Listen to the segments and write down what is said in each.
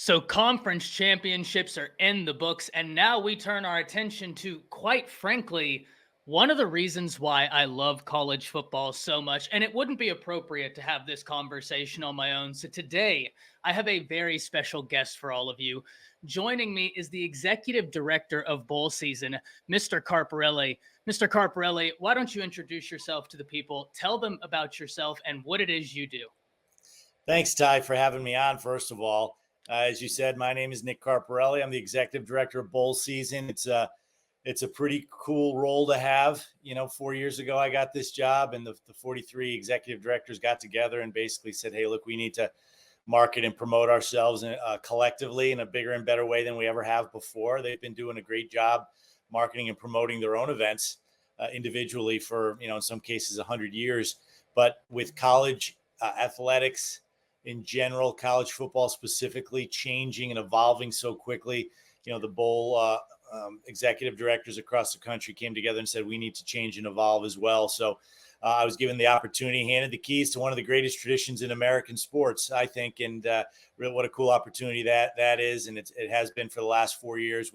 So, conference championships are in the books, and now we turn our attention to, quite frankly, one of the reasons why I love college football so much. And it wouldn't be appropriate to have this conversation on my own. So, today I have a very special guest for all of you. Joining me is the executive director of bowl season, Mr. Carparelli. Mr. Carparelli, why don't you introduce yourself to the people? Tell them about yourself and what it is you do. Thanks, Ty, for having me on. First of all, as you said, my name is Nick Carparelli. I'm the executive director of bowl season. It's a pretty cool role to have. 4 years ago, I got this job, and the 43 executive directors got together and basically said, "Hey, look, we need to market and promote ourselves collectively in a bigger and better way than we ever have before." They've been doing a great job marketing and promoting their own events individually for, in some cases, 100 years. But with college athletics in general, college football specifically, changing and evolving so quickly, the bowl executive directors across the country came together and said, we need to change and evolve as well. So I was given the opportunity, handed the keys to one of the greatest traditions in American sports, I think. And really, what a cool opportunity that is. And it has been for the last 4 years.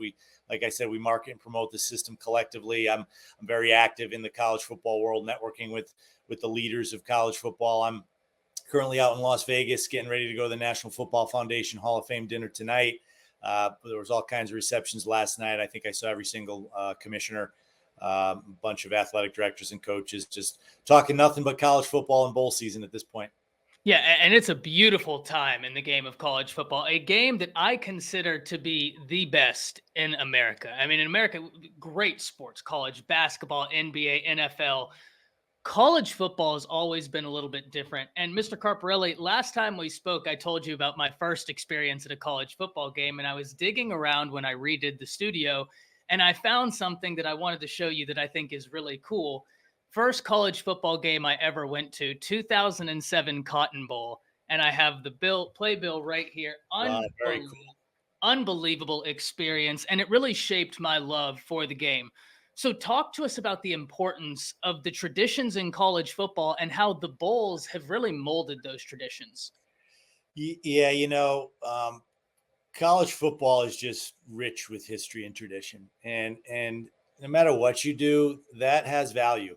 Like I said, we market and promote the system collectively. I'm very active in the college football world, networking with the leaders of college football. I'm currently out in Las Vegas, getting ready to go to the National Football Foundation Hall of Fame dinner tonight. There was all kinds of receptions last night. I think I saw every single commissioner, a bunch of athletic directors and coaches, just talking nothing but college football and bowl season at this point. Yeah, and it's a beautiful time in the game of college football, a game that I consider to be the best in America. I mean, in America, great sports, college basketball, NBA, NFL. College football has always been a little bit different. And Mr. Carparelli, last time we spoke, I told you about my first experience at a college football game, and I was digging around when I redid the studio, and I found something that I wanted to show you that I think is really cool. First college football game I ever went to, 2007 Cotton Bowl, and I have the play bill right here. Wow, very cool. Unbelievable experience, and it really shaped my love for the game. So, talk to us about the importance of the traditions in college football and how the bowls have really molded those traditions. Yeah, college football is just rich with history and tradition, and no matter what you do, that has value.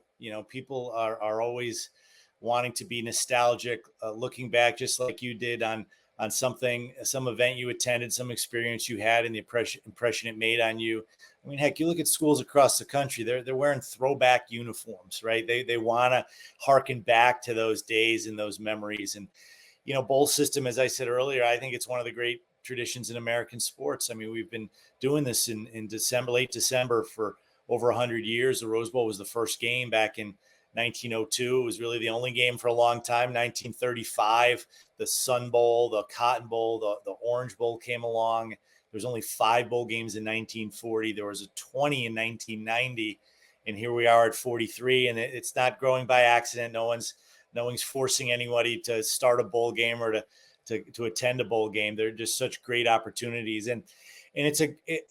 People are always wanting to be nostalgic, looking back, just like you did on some event you attended, some experience you had, and the impression it made on you. I mean, heck, you look at schools across the country; they're wearing throwback uniforms, right? They want to harken back to those days and those memories. And bowl system, as I said earlier, I think it's one of the great traditions in American sports. I mean, we've been doing this in December, late December, for over 100 years. The Rose Bowl was the first game back in 1902. It was really the only game for a long time. 1935, the Sun Bowl, the Cotton Bowl, the Orange Bowl came along. There was only 5 bowl games in 1940. There was a 20 in 1990, and here we are at 43. And it's not growing by accident. No one's forcing anybody to start a bowl game or to attend a bowl game. They're just such great opportunities. And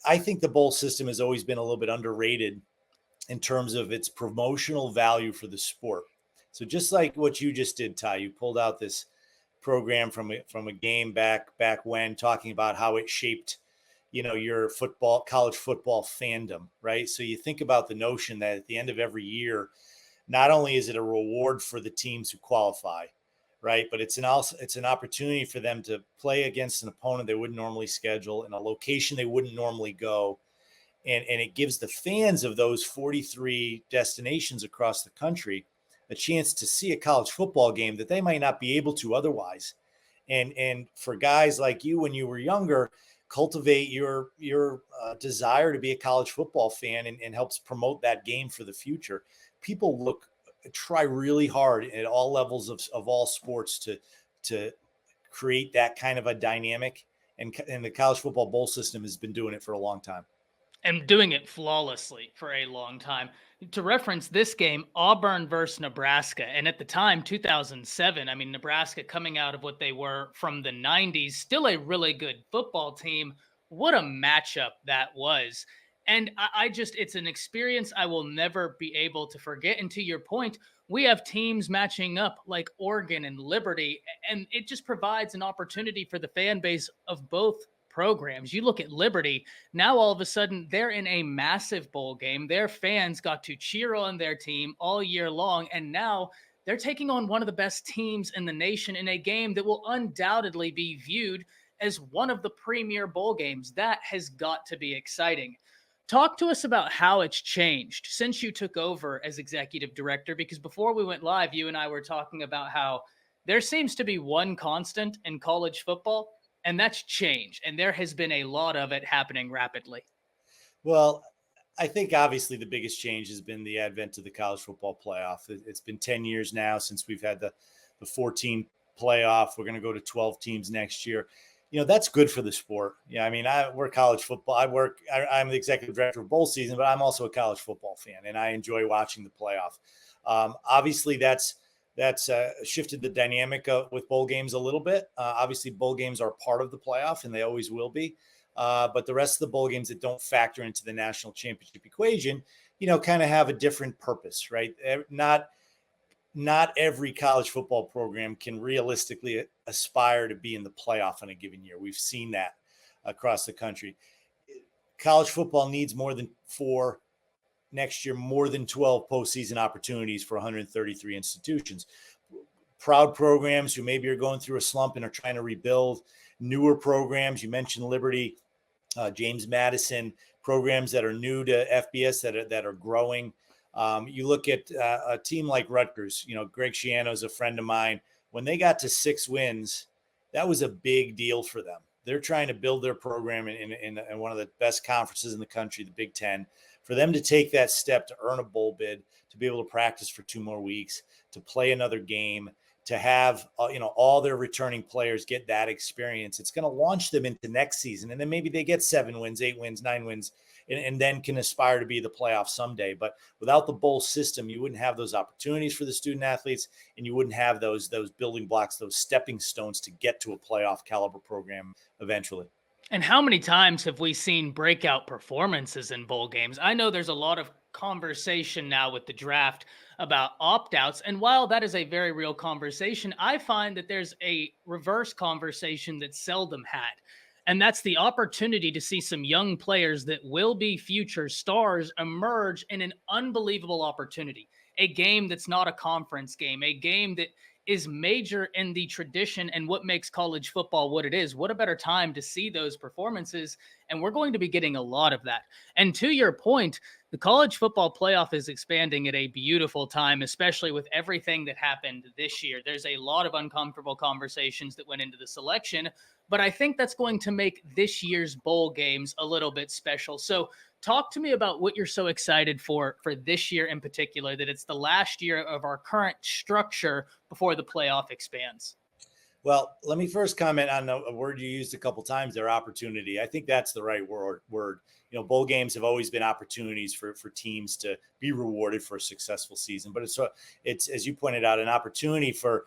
I think the bowl system has always been a little bit underrated in terms of its promotional value for the sport. So just like what you just did, Ty, you pulled out this program from a game back when, talking about how it shaped, your college football fandom, right? So you think about the notion that at the end of every year, not only is it a reward for the teams who qualify, right, but it's an opportunity for them to play against an opponent they wouldn't normally schedule in a location they wouldn't normally go. And it gives the fans of those 43 destinations across the country a chance to see a college football game that they might not be able to otherwise. And for guys like you, when you were younger, cultivate your desire to be a college football fan and helps promote that game for the future. People try really hard at all levels of all sports to create that kind of a dynamic. And the college football bowl system has been doing it for a long time. And doing it flawlessly for a long time. To reference this game, Auburn versus Nebraska. And at the time, 2007, I mean, Nebraska coming out of what they were from the 90s, still a really good football team. What a matchup that was. And it's an experience I will never be able to forget. And to your point, we have teams matching up like Oregon and Liberty, and it just provides an opportunity for the fan base of both programs. You look at Liberty, now all of a sudden they're in a massive bowl game. Their fans got to cheer on their team all year long, and now they're taking on one of the best teams in the nation in a game that will undoubtedly be viewed as one of the premier bowl games. That has got to be exciting. Talk to us about how it's changed since you took over as executive director, because before we went live, you and I were talking about how there seems to be one constant in college football, and that's change. And there has been a lot of it happening rapidly. Well, I think obviously the biggest change has been the advent of the college football playoff. It's been 10 years now since we've had the 14 playoff. We're going to go to 12 teams next year. That's good for the sport. Yeah, I mean, we're college football. I'm the executive director of bowl season, but I'm also a college football fan, and I enjoy watching the playoff. Obviously, that's shifted the dynamic with bowl games a little bit. Obviously, bowl games are part of the playoff, and they always will be. But the rest of the bowl games that don't factor into the national championship equation, kind of have a different purpose, right? Not every college football program can realistically aspire to be in the playoff in a given year. We've seen that across the country. College football needs more than 4 next year, more than 12 postseason opportunities for 133 institutions. Proud programs who maybe are going through a slump and are trying to rebuild. Newer programs, you mentioned Liberty, James Madison, programs that are new to FBS that are growing. You look at a team like Rutgers, Greg Schiano is a friend of mine. When they got to 6 wins, that was a big deal for them. They're trying to build their program in one of the best conferences in the country, the Big Ten. For them to take that step to earn a bowl bid, to be able to practice for 2 more weeks, to play another game, to have all their returning players get that experience, it's going to launch them into next season. And then maybe they get 7 wins, 8 wins, 9 wins, and then can aspire to be the playoffs someday. But without the bowl system, you wouldn't have those opportunities for the student athletes, and you wouldn't have those building blocks, those stepping stones to get to a playoff caliber program eventually. And how many times have we seen breakout performances in bowl games? I know there's a lot of conversation now with the draft about opt-outs. And while that is a very real conversation, I find that there's a reverse conversation that's seldom had. And that's the opportunity to see some young players that will be future stars emerge in an unbelievable opportunity. A game that's not a conference game, a game that is major in the tradition and what makes college football what it is. What a better time to see those performances. And we're going to be getting a lot of that. And to your point, the college football playoff is expanding at a beautiful time, especially with everything that happened this year. There's a lot of uncomfortable conversations that went into the selection, but I think that's going to make this year's bowl games a little bit special. So talk to me about what you're so excited for this year in particular, that it's the last year of our current structure before the playoff expands. Well, let me first comment on a word you used a couple times there, opportunity. I think that's the right word. Bowl games have always been opportunities for teams to be rewarded for a successful season. But it's as you pointed out, an opportunity for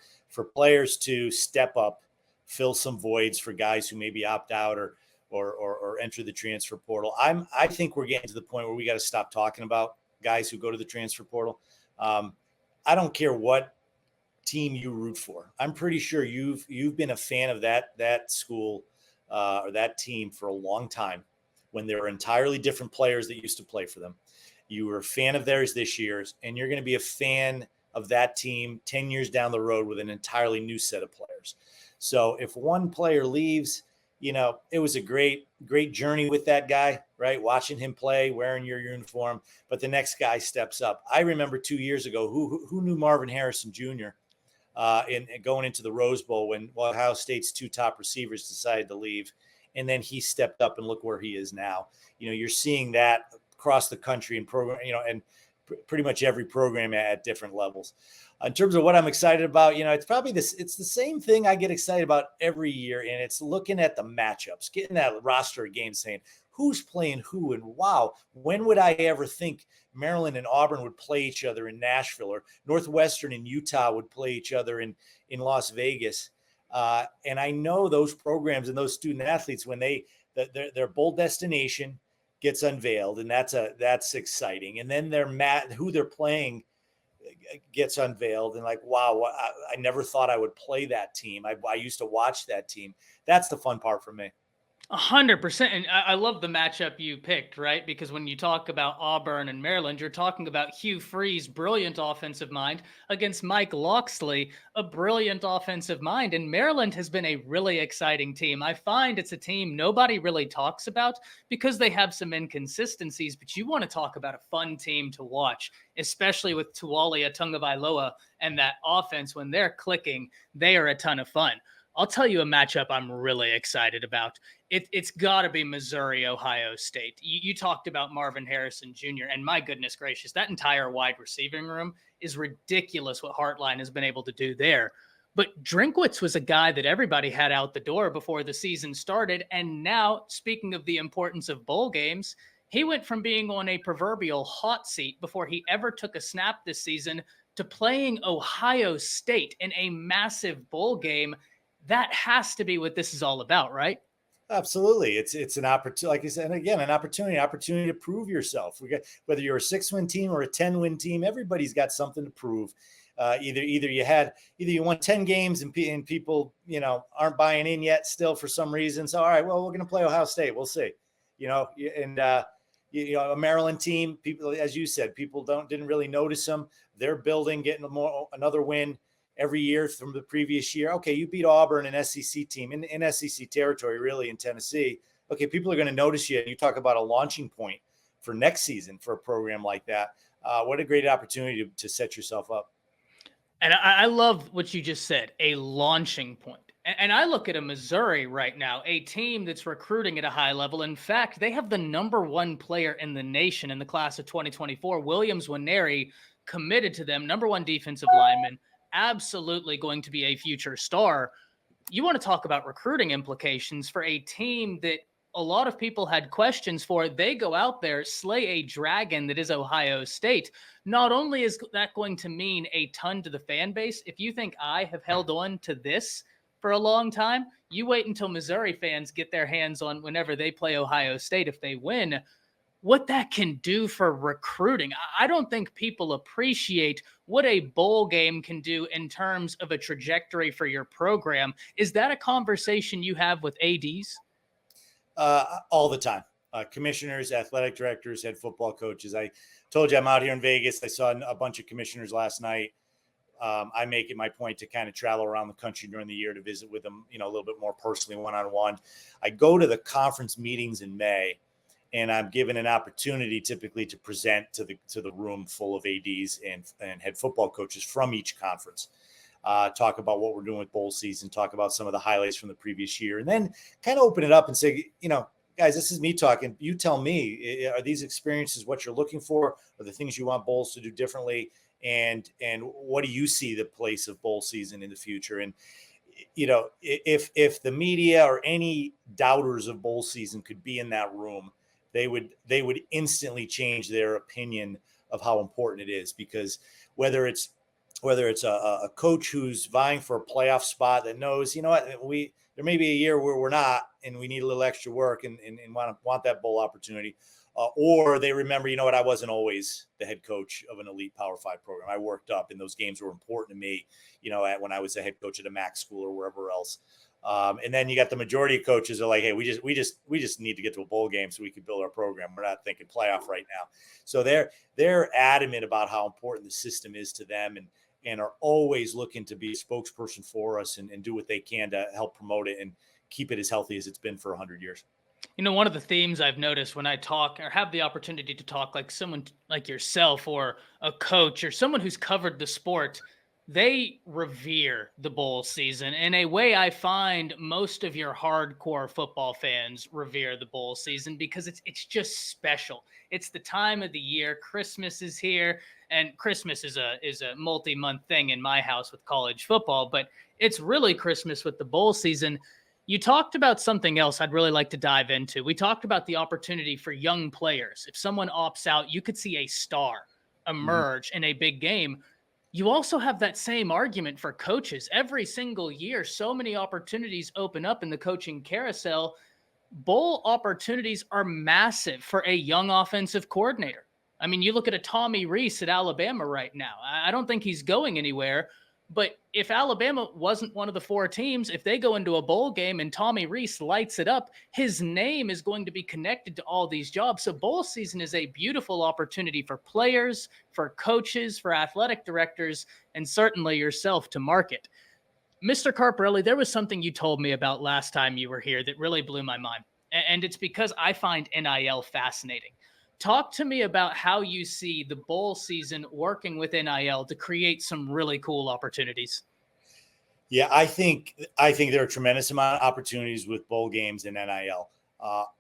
players to step up, fill some voids for guys who maybe opt out or enter the transfer portal. I think we're getting to the point where we got to stop talking about guys who go to the transfer portal. I don't care what team you root for. I'm pretty sure you've been a fan of that school or that team for a long time, when there were entirely different players that used to play for them. You were a fan of theirs this year, and you're going to be a fan of that team 10 years down the road with an entirely new set of players. So if one player leaves, it was a great journey with that guy, right? Watching him play, wearing your uniform, but the next guy steps up. I remember 2 years ago, who knew Marvin Harrison Jr. In going into the Rose Bowl when Ohio State's 2 top receivers decided to leave, and then he stepped up, and look where he is now. You're seeing that across the country and program, and pretty much every program at different levels. In terms of what I'm excited about, it's probably it's the same thing I get excited about every year. And it's looking at the matchups, getting that roster of games, saying who's playing who. And wow, when would I ever think Maryland and Auburn would play each other in Nashville, or Northwestern and Utah would play each other in Las Vegas? And I know those programs and those student athletes, when their bowl destination gets unveiled, and that's exciting. And then who they're playing gets unveiled and like, wow, I never thought I would play that team. I used to watch that team. That's the fun part for me. 100%. And I love the matchup you picked, right? Because when you talk about Auburn and Maryland, you're talking about Hugh Freeze, brilliant offensive mind, against Mike Locksley, a brilliant offensive mind. And Maryland has been a really exciting team. I find it's a team nobody really talks about because they have some inconsistencies, but you want to talk about a fun team to watch, especially with Tualia Tungavailoa and that offense. When they're clicking, they are a ton of fun. I'll tell you a matchup I'm really excited about. It's got to be Missouri, Ohio State. You talked about Marvin Harrison Jr., and my goodness gracious, that entire wide receiving room is ridiculous what Hartline has been able to do there. But Drinkwitz was a guy that everybody had out the door before the season started. And now, speaking of the importance of bowl games, he went from being on a proverbial hot seat before he ever took a snap this season to playing Ohio State in a massive bowl game. That has to be what this is all about, right? Absolutely. It's an opportunity, like you said, and again, an opportunity to prove yourself. Whether you're a 6-win team or a 10-win team, everybody's got something to prove. Either you won 10 games and people, aren't buying in yet still for some reason. So, all right, well, we're going to play Ohio State. We'll see, and a Maryland team, people, as you said, people didn't really notice them. They're building, getting another win every year from the previous year. Okay, you beat Auburn, an SEC team in SEC territory, really, in Tennessee. Okay, people are going to notice you. You talk about a launching point for next season for a program like that. What a great opportunity to set yourself up. And I love what you just said, a launching point. And I look at a Missouri right now, a team that's recruiting at a high level. In fact, they have the #1 player in the nation in the class of 2024, Williams Nwaneri, committed to them, #1 defensive lineman, absolutely going to be a future star. You want to talk about recruiting implications for a team that a lot of people had questions for. They go out there, slay a dragon that is Ohio State. Not only is that going to mean a ton to the fan base, if you think I have held on to this for a long time, you wait until Missouri fans get their hands on whenever they play Ohio State if they win. What that can do for recruiting. I don't think people appreciate what a bowl game can do in terms of a trajectory for your program. Is that a conversation you have with ADs? All the time. Commissioners, athletic directors, head football coaches. I told you I'm out here in Vegas. I saw a bunch of commissioners last night. I make it my point to kind of travel around the country during the year to visit with them, a little bit more personally, one-on-one. I go to the conference meetings in May, and I'm given an opportunity typically to present to the room full of ADs and head football coaches from each conference. Talk about what we're doing with bowl season, talk about some of the highlights from the previous year, and then kind of open it up and say, guys, this is me talking. You tell me, are these experiences what you're looking for? Are the things you want bowls to do differently? And what do you see the place of bowl season in the future? And, if the media or any doubters of bowl season could be in that room, they would instantly change their opinion of how important it is, because whether it's a coach who's vying for a playoff spot that knows, there may be a year where we're not, and we need a little extra work and want that bowl opportunity, or they remember, I wasn't always the head coach of an elite Power 5 program. I worked up, and those games were important to me, when I was the head coach at a MAC school or wherever else. And then you got the majority of coaches are like, hey, we just need to get to a bowl game so we can build our program. We're not thinking playoff right now. So they're adamant about how important the system is to them, and are always looking to be a spokesperson for us and do what they can to help promote it and keep it as healthy as it's been for 100 years. One of the themes I've noticed when I talk or have the opportunity to talk like someone like yourself or a coach or someone who's covered the sport, they revere the bowl season in a way I find most of your hardcore football fans revere the bowl season, because it's just special. It's the time of the year. Christmas is here, and Christmas is a multi-month thing in my house with college football, but it's really Christmas with the bowl season. You talked about something else I'd really like to dive into. We talked about the opportunity for young players. If someone opts out, you could see a star emerge in a big game. You also have that same argument for coaches. Every single year, so many opportunities open up in the coaching carousel. Bowl opportunities are massive for a young offensive coordinator. I mean, you look at a Tommy Reese at Alabama right now. I don't think he's going anywhere. But if Alabama wasn't one of the four teams, if they go into a bowl game and Tommy Reese lights it up, his name is going to be connected to all these jobs. So bowl season is a beautiful opportunity for players, for coaches, for athletic directors, and certainly yourself to market. Mr. Carparelli, there was something you told me about last time you were here that really blew my mind. And it's because I find NIL fascinating. Talk to me about how you see the bowl season working with NIL to create some really cool opportunities. Yeah, I think there are a tremendous amount of opportunities with bowl games and NIL.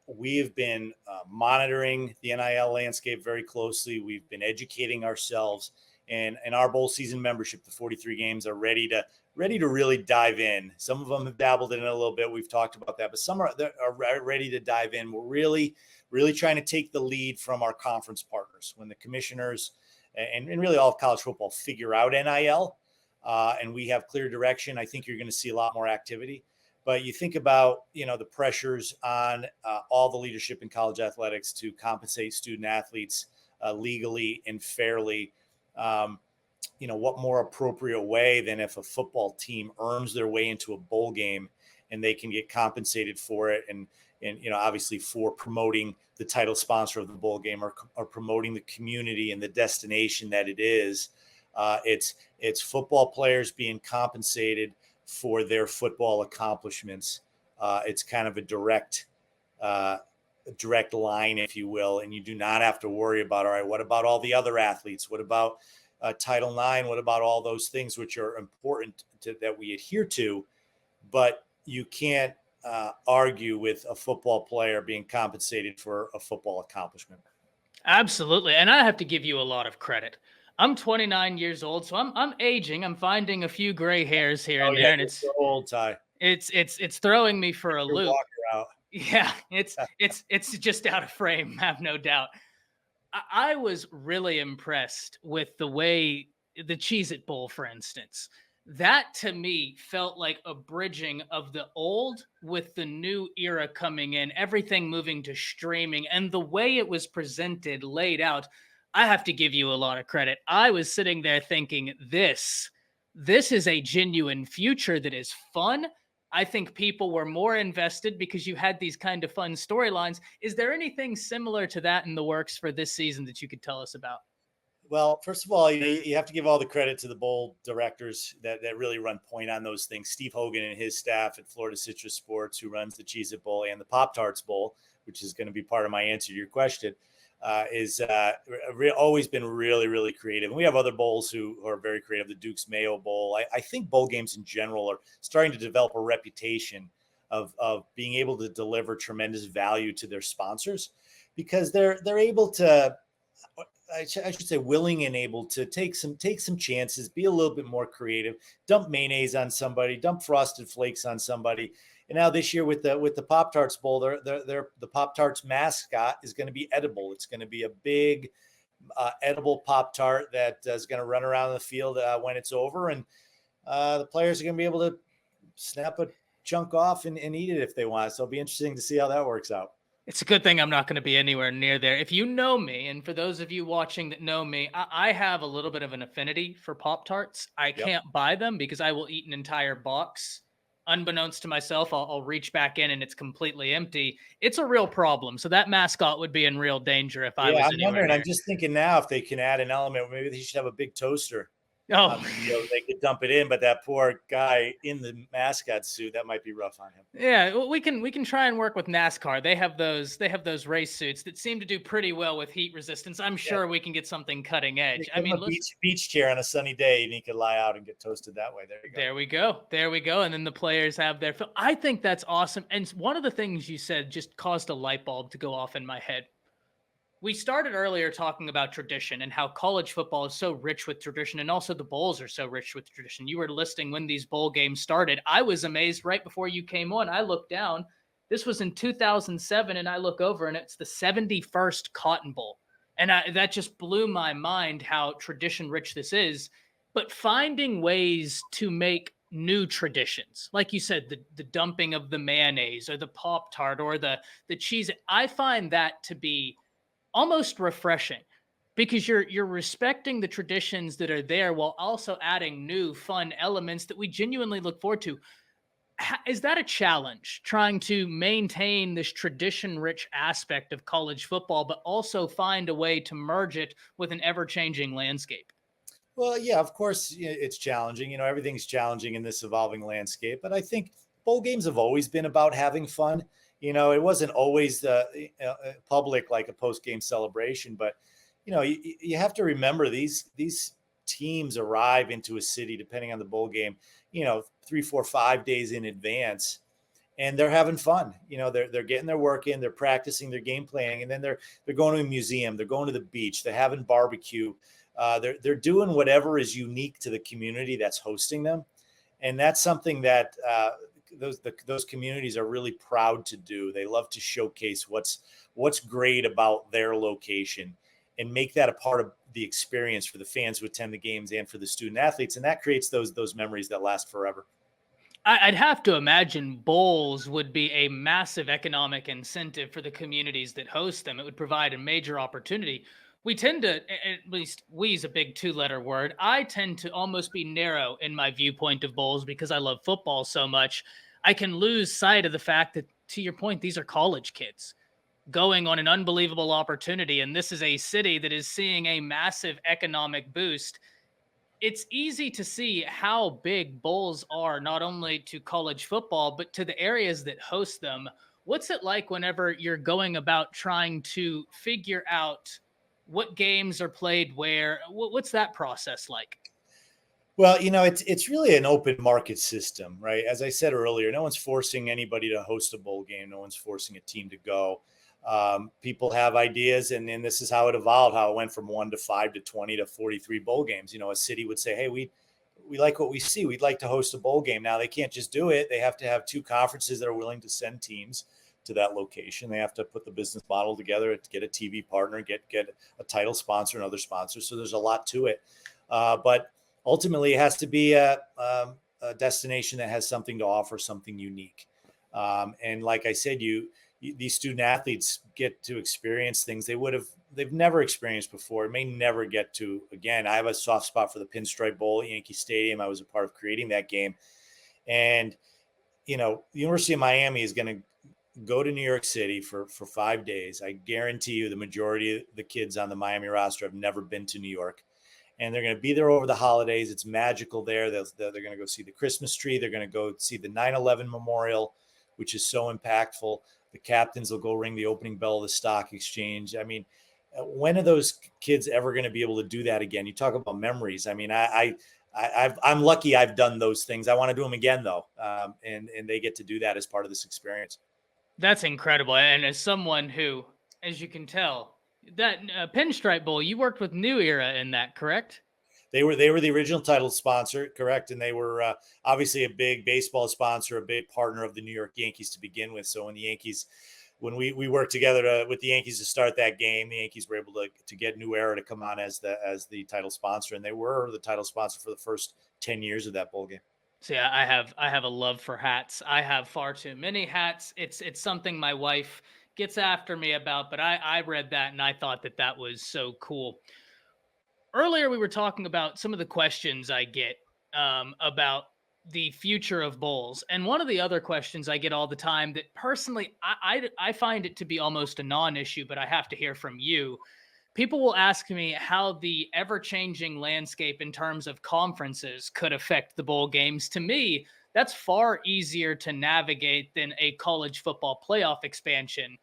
We have been monitoring the NIL landscape very closely. We've been educating ourselves, and our bowl season membership, the 43 games, are ready to really dive in. Some of them have dabbled in it a little bit. We've talked about that, but some are ready to dive in. We're really trying to take the lead from our conference partners when the commissioners and really all of college football figure out NIL. And we have clear direction. I think you're going to see a lot more activity. But you think about, the pressures on all the leadership in college athletics to compensate student athletes legally and fairly. What more appropriate way than if a football team earns their way into a bowl game and they can get compensated for it, and obviously for promoting the title sponsor of the bowl game, or promoting the community and the destination that it is. It's football players being compensated for their football accomplishments. It's kind of a direct line, if you will, and you do not have to worry about, all right, what about all the other athletes? What about Title IX? What about all those things which are important that we adhere to? But you can't argue with a football player being compensated for a football accomplishment. Absolutely. And I have to give you a lot of credit. I'm 29 years old, so I'm aging. I'm finding a few gray hairs here and there, and it's so old, Ty. It's throwing me for a loop. Out. Yeah, it's just out of frame, have no doubt. I was really impressed with the way the Cheez-It Bowl, for instance. That to me felt like a bridging of the old with the new era coming in, everything moving to streaming, and the way it was presented, laid out. I have to give you a lot of credit. I was sitting there thinking, this is a genuine future that is fun. I think people were more invested because you had these kind of fun storylines. Is there anything similar to that in the works for this season that you could tell us about? Well, first of all, you have to give all the credit to the bowl directors that really run point on those things. Steve Hogan and his staff at Florida Citrus Sports, who runs the Cheez-It Bowl and the PopTarts Bowl, which is going to be part of my answer to your question, is always been really, really creative. And we have other bowls who are very creative. The Duke's Mayo Bowl. I think bowl games in general are starting to develop a reputation of being able to deliver tremendous value to their sponsors, because they're able to, I should say, willing and able to take some chances, be a little bit more creative, dump mayonnaise on somebody, dump Frosted Flakes on somebody. And now this year with the Pop-Tarts Bowl, the Pop-Tarts mascot is going to be edible. It's going to be a big edible Pop-Tart that is going to run around the field when it's over. And the players are going to be able to snap a chunk off and eat it if they want. So it'll be interesting to see how that works out. It's a good thing I'm not going to be anywhere near there. If you know me, and for those of you watching that know me, I have a little bit of an affinity for Pop-Tarts. I can't buy them because I will eat an entire box. Unbeknownst to myself, I'll reach back in and it's completely empty. It's a real problem. So that mascot would be in real danger if I was I'm anywhere wondering. near. I'm just thinking now if they can add an element, maybe they should have a big toaster. Oh, they could dump it in, but that poor guy in the mascot suit, that might be rough on him. yeah, well, we can try and work with NASCAR. They have those race suits that seem to do pretty well with heat resistance. I'm sure we can get something cutting edge. I mean, beach chair on a sunny day, and he could lie out and get toasted that way. There you go. There we go. And then the players have their. I think that's awesome. And one of the things you said just caused a light bulb to go off in my head. We started earlier talking about tradition and how college football is so rich with tradition, and also the bowls are so rich with tradition. You were listing when these bowl games started. I was amazed right before you came on. I looked down. This was in 2007, and I look over, and it's the 71st Cotton Bowl. And that just blew my mind how tradition rich this is. But finding ways to make new traditions, like you said, the dumping of the mayonnaise or the Pop-Tart or the cheese, I find that to be almost refreshing. because you're respecting the traditions that are there while also adding new fun elements that we genuinely look forward to. Is that a challenge trying to maintain this tradition rich aspect of college football, but also find a way to merge it with an ever changing landscape? Well, yeah, of course, it's challenging. Everything's challenging in this evolving landscape. But I think bowl games have always been about having fun. It wasn't always public like a post game celebration. But you have to remember these teams arrive into a city depending on the bowl game. 3, 4, 5 days in advance, and they're having fun. They're getting their work in, they're practicing their game planning, and then they're going to a museum, they're going to the beach, they're having barbecue. They're doing whatever is unique to the community that's hosting them, and that's something that those communities are really proud to do. They love to showcase what's great about their location and make that a part of the experience for the fans who attend the games and for the student athletes, and that creates those memories that last forever. I'd have to imagine bowls would be a massive economic incentive for the communities that host them. It would provide a major opportunity. We tend to, at least we is a big two-letter word. I tend to almost be narrow in my viewpoint of bowls because I love football so much. I can lose sight of the fact that, to your point, these are college kids going on an unbelievable opportunity. And this is a city that is seeing a massive economic boost. It's easy to see how big bowls are, not only to college football, but to the areas that host them. What's it like whenever you're going about trying to figure out what games are played where? What's that process like? Well, it's really an open market system, right? As I said earlier, no one's forcing anybody to host a bowl game. No one's forcing a team to go. People have ideas, and this is how it evolved. How it went from 1 to 5 to 20 to 43 bowl games. A city would say, "Hey, we like what we see. We'd like to host a bowl game." Now they can't just do it. They have to have two conferences that are willing to send teams to that location. They have to put the business model together, to get a TV partner, get a title sponsor and other sponsors. So there's a lot to it, but ultimately it has to be a destination that has something to offer, something unique. And like I said, these student athletes get to experience things they've never experienced before, may never get to again. I have a soft spot for the Pinstripe Bowl at Yankee Stadium. I was a part of creating that game. And, the University of Miami is going to go to New York City for 5 days. I guarantee you the majority of the kids on the Miami roster have never been to New York. And they're going to be there over the holidays. It's magical there. They're going to go see the Christmas tree. They're going to go see the 9/11 memorial, which is so impactful. The captains will go ring the opening bell of the stock exchange. I mean, when are those kids ever going to be able to do that again? You talk about memories. I mean, I'm lucky I've done those things. I want to do them again, though. And they get to do that as part of this experience. That's incredible. And as someone who, as you can tell, that Pinstripe Bowl, you worked with New Era in that, correct? They were the original title sponsor, correct? And they were obviously a big baseball sponsor, a big partner of the New York Yankees to begin with. So when we worked together with the Yankees to start that game, the Yankees were able to get New Era to come on as the title sponsor, and they were the title sponsor for the first 10 years of that bowl game. See, I have a love for hats. I have far too many hats. It's something my wife gets after me about, but I read that and I thought that was so cool. Earlier we were talking about some of the questions I get about the future of bowls, and one of the other questions I get all the time that personally I find it to be almost a non-issue, but I have to hear from you. People will ask me how the ever-changing landscape in terms of conferences could affect the bowl games. To me, that's far easier to navigate than a college football playoff expansion.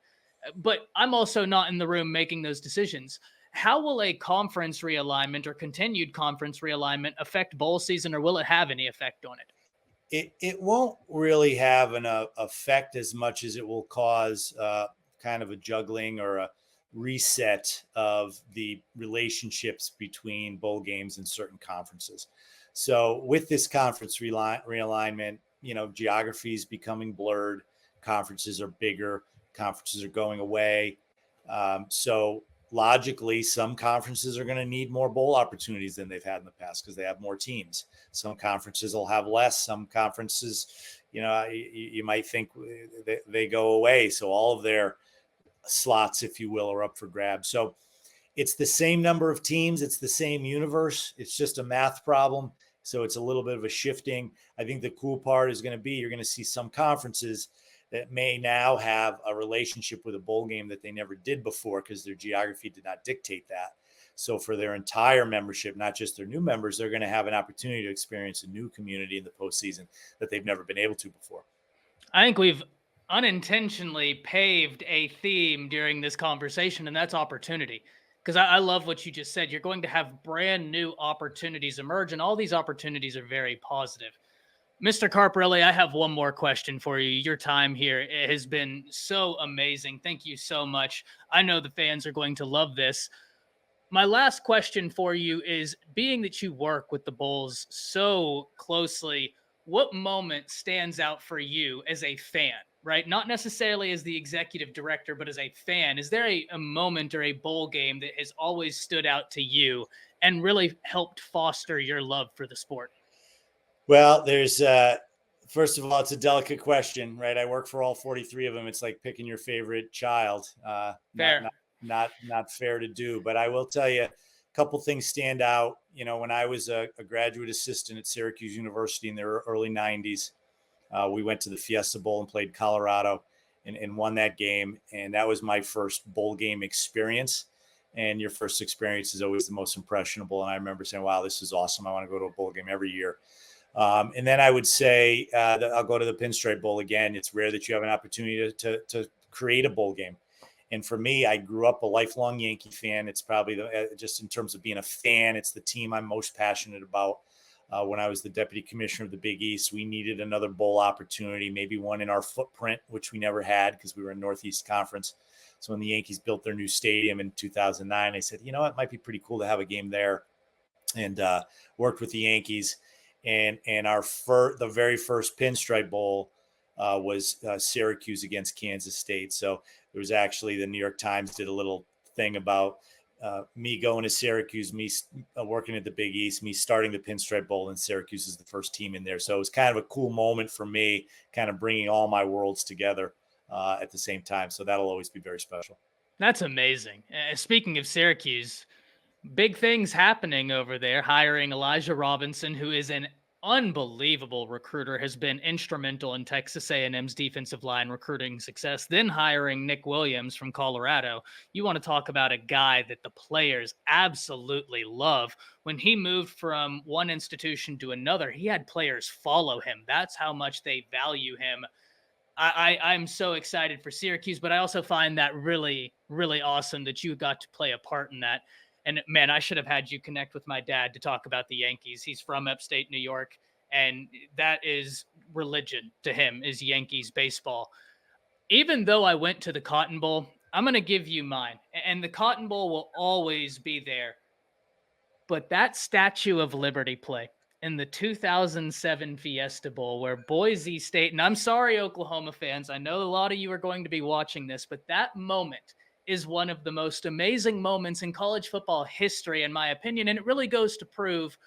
But I'm also not in the room making those decisions. How will a conference realignment or continued conference realignment affect bowl season, or will it have any effect on it? It won't really have an effect as much as it will cause kind of a juggling or a reset of the relationships between bowl games and certain conferences. So with this conference realignment, geography is becoming blurred. Conferences are bigger. Conferences are going away. So logically, some conferences are going to need more bowl opportunities than they've had in the past because they have more teams. Some conferences will have less. Some conferences, you might think they go away. So all of their slots, if you will, are up for grabs. So it's the same number of teams. It's the same universe. It's just a math problem. So it's a little bit of a shifting. I think the cool part is going to be you're going to see some conferences that may now have a relationship with a bowl game that they never did before because their geography did not dictate that. So for their entire membership, not just their new members, they're going to have an opportunity to experience a new community in the postseason that they've never been able to before. I think we've unintentionally paved a theme during this conversation, and that's opportunity. Because I love what you just said. You're going to have brand new opportunities emerge, and all these opportunities are very positive. Mr. Carparelli, I have one more question for you. Your time here has been so amazing. Thank you so much. I know the fans are going to love this. My last question for you is, being that you work with the Bulls so closely, what moment stands out for you as a fan, right? Not necessarily as the executive director, but as a fan. Is there a moment or a bowl game that has always stood out to you and really helped foster your love for the sport? Well, there's first of all, it's a delicate question, right? I work for all 43 of them. It's like picking your favorite child. Fair. Not fair to do, but I will tell you a couple things stand out. You know, when I was a graduate assistant at Syracuse University in the early 90s, we went to the Fiesta Bowl and played Colorado and won that game. And that was my first bowl game experience. And your first experience is always the most impressionable. And I remember saying, wow, this is awesome. I want to go to a bowl game every year. And then I would say that I'll go to the Pinstripe Bowl again. It's rare that you have an opportunity to create a bowl game. And for me, I grew up a lifelong Yankee fan. It's probably just in terms of being a fan, it's the team I'm most passionate about. When I was the deputy commissioner of the Big East, we needed another bowl opportunity, maybe one in our footprint, which we never had because we were in Northeast Conference. So when the Yankees built their new stadium in 2009, I said, you know, it might be pretty cool to have a game there, and worked with the Yankees. And the very first Pinstripe Bowl was Syracuse against Kansas State. So there was actually, the New York Times did a little thing about me going to Syracuse, me working at the Big East, me starting the Pinstripe Bowl, and Syracuse is the first team in there. So it was kind of a cool moment for me, kind of bringing all my worlds together at the same time. So that'll always be very special. That's amazing. Speaking of Syracuse, big things happening over there. Hiring Elijah Robinson, who is an unbelievable recruiter, has been instrumental in Texas A&M's defensive line recruiting success. Then hiring Nick Williams from Colorado. You want to talk about a guy that the players absolutely love. When he moved from one institution to another, he had players follow him. That's how much they value him. I'm so excited for Syracuse, but I also find that really, really awesome that you got to play a part in that. And man, I should have had you connect with my dad to talk about the Yankees. He's from upstate New York, and that is religion to him, is Yankees baseball. Even though I went to the Cotton Bowl, I'm going to give you mine. And the Cotton Bowl will always be there. But that Statue of Liberty play in the 2007 Fiesta Bowl, where Boise State, and I'm sorry, Oklahoma fans, I know a lot of you are going to be watching this, but that moment is one of the most amazing moments in college football history, in my opinion. And it really goes to prove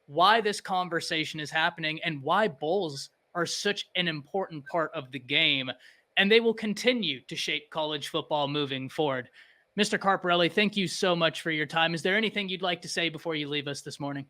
why this conversation is happening and why bowls are such an important part of the game. And they will continue to shape college football moving forward. Mr. Carparelli, thank you so much for your time. Is there anything you'd like to say before you leave us this morning?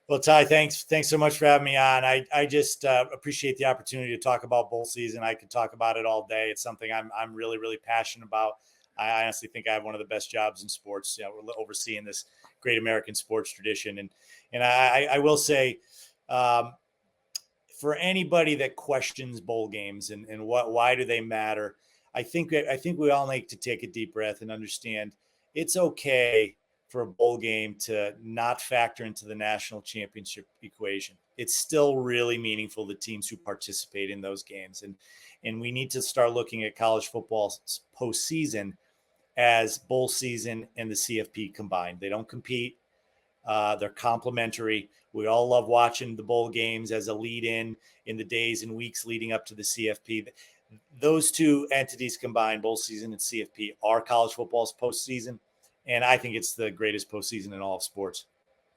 Well, Ty, thanks so much for having me on. I just appreciate the opportunity to talk about bowl season. I could talk about it all day. It's something I'm really, really passionate about. I honestly think I have one of the best jobs in sports. You know, we're overseeing this great American sports tradition. And I will say, for anybody that questions bowl games and why do they matter, I think we all need to take a deep breath and understand it's okay for a bowl game to not factor into the national championship equation. It's still really meaningful to teams who participate in those games. And we need to start looking at college football's postseason as bowl season and the CFP combined. They don't compete. They're complementary. We all love watching the bowl games as a lead in the days and weeks leading up to the CFP. Those two entities combined, bowl season and CFP, are college football's postseason. And I think it's the greatest postseason in all of sports.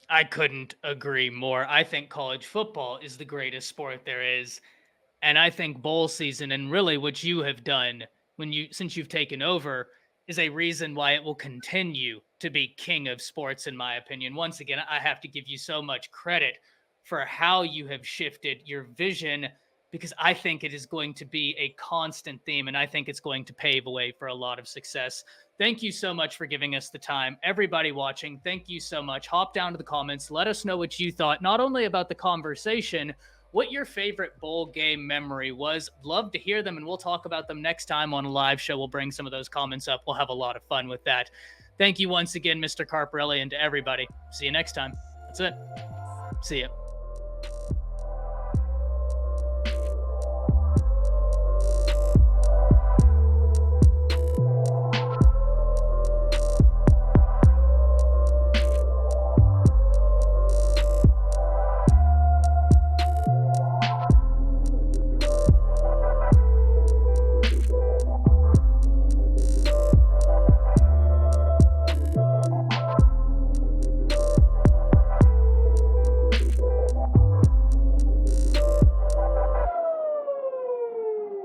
I couldn't agree more. I think college football is the greatest sport there is. And I think bowl season, and really what you have done since you've taken over, is a reason why it will continue to be king of sports, in my opinion. Once again, I have to give you so much credit for how you have shifted your vision, because I think it is going to be a constant theme, and I think it's going to pave a way for a lot of success. Thank you so much for giving us the time. Everybody watching, thank you so much. Hop down to the comments. Let us know what you thought, not only about the conversation, what your favorite bowl game memory was. Love to hear them, and we'll talk about them next time on a live show. We'll bring some of those comments up. We'll have a lot of fun with that. Thank you once again, Mr. Carparelli, and to everybody. See you next time. That's it. See ya.